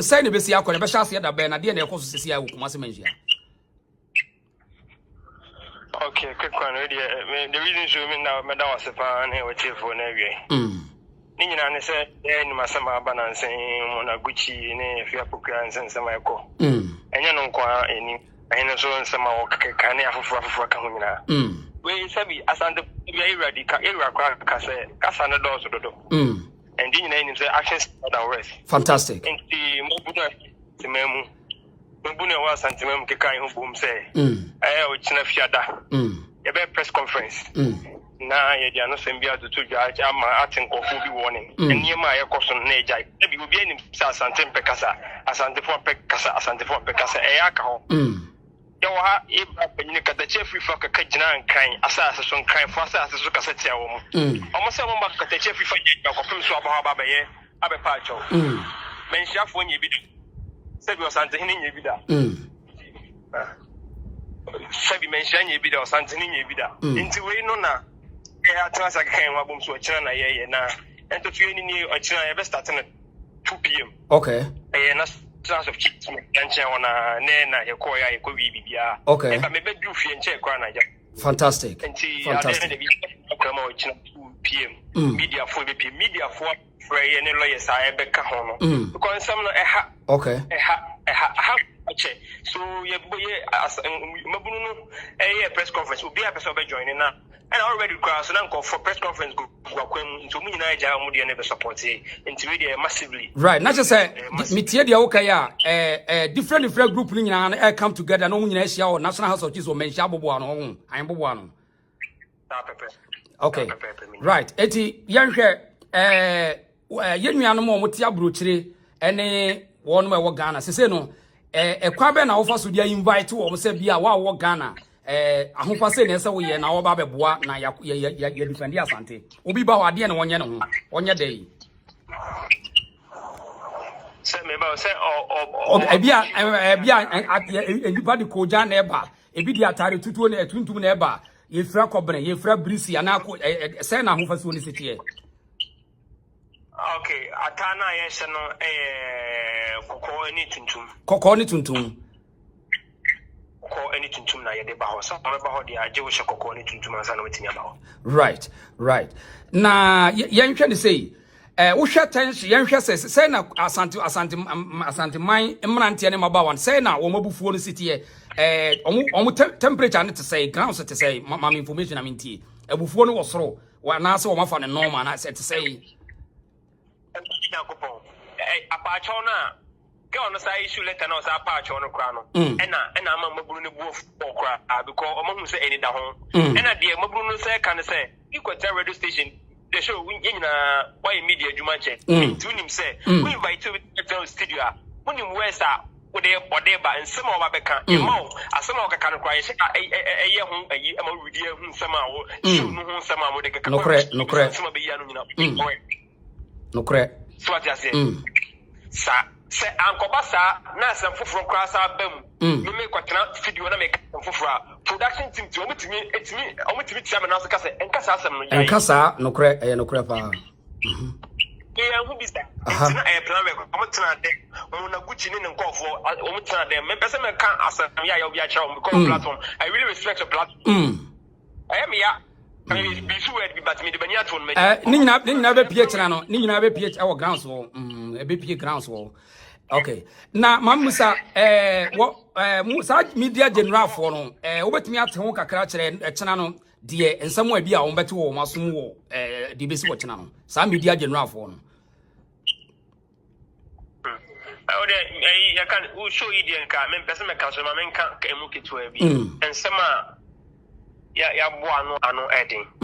say ne besi akọ ne be hya da be na de na ekoso sisi ya Kumasi Manhyia. Okay, quick one. The reason show me now, Madam was a fan and what for Navy. Nina ne say, any Masama Balance on a Gucci in a few programs and some echo. And you know, any, and so some can have for Camina. We say, Asante, very radical, Casana doors to do. And then name the actions that rest. Fantastic. And the Memu. Mbune wa Asanteman kekai ho bom say o china fiada ye be press conference na ye dia no sem bia to judge ama atenkofu bi warning enima ye koso na ejai e bi obi anim sa Asanteman pekasa Asantefo pekasa Asantefo pekasa e aka ho ye wa ha e ba panyin kata chefi fa ka gina nkan asase so nkan fa asase so kasa tia wo mo omo se mo ba kata chefi fa je ko pem so aba ba ye abepa acho menhyiafo nye bi Sebi Asante nye bida. Sebi menhia nye bida Asante nye bida. Nti we no na e atrasa kan wa bom so akira na ye na ento tue ni akira ye be start na 2 p.m. Okay. Na trans of chips yanche wona na ye ko ya ye ko bibia. Okay. E ba me be du fie nche kwa na ja. Fantastic. Fantastic. Kama o china 2 p.m. Media for be media for free ne lawyers a be ka ho no. Because some no okay. So mabunu no press conference will be a person joining now. And already cross and uncle for press conference go to me Niger Mudi and never support it into media massively. Right. Not just say metia dia okay different group ni nyina come together no nyina ehia o National House of Chiefs o Manhyia bobo no an bobo no. Okay. Right. Eti yanhwe yennuanom mo motia brochire ene wonu e wo Ghana sese no kwa be na wo fa so dia invite wo se bia wo Ghana ahofa se ne se wo ye na wo ba beboa na ya defend Asante obi ba wa de ne wonye ne ho onye dey se me ba se bia anybody ko ja na eba ebi di atare tutuo na tuntum na eba ye fra kobene ye fra brisi ana ko se na ahofa so ne setie. Okay, atana yes no koko ani tuntum. Koko ni tuntum. Koko ani tuntum na ye de ba ho. So me ba ho de aje wo koko ani tuntum ansa na wetimi ba ho. Right. Na yenhwe ne sei wo hwe tension yenhwe se na Asanteman emrante ne mabawan se na wo mabufuo no sitie omo temperature ne te say ground se te say ma information amintie abufuo no wo soro wa na se wo mafa ne normal na se te say apacho na ke ono sa issue letter na sa apacho no kra no ena ama maburu ne buo kra because omo hu say eni da ho ena de maburu no say kan say ikwata radio station the show nyina why media adwuma che tu nim say we invite you to studio unim west ode ba nsema oba beka emo asema okaka no kra ye eye hu ayi ama rudi hu nsema wo show no hu nsema mo de kaka nokre nsema be ya no nyina nokre so what you say sa se ankoba sa na asem foforo kra sa bam no me kwatena studio na me foforo production team ti omutimi tia me na so ka se enkasa asem no ya enkasa nokre pa yeah who be that na plan we omutena de mo na Gucci ni nkofo omutena de me pese me kan asem ya obi a kira because platform I really respect your platform I am ya ni nyina be pie kira no ni nyina be pie e wo grounds wo be pie grounds wo. Okay, na mamusa musa media general for no obetimi ate ho kakra kire kina no de ensamo abi a wo beti wo masom wo de besi wo kina no sa media general for no ya kan u show idea nka men pese me kan so ma men kan emu ketu abi ensama ya bo ano edin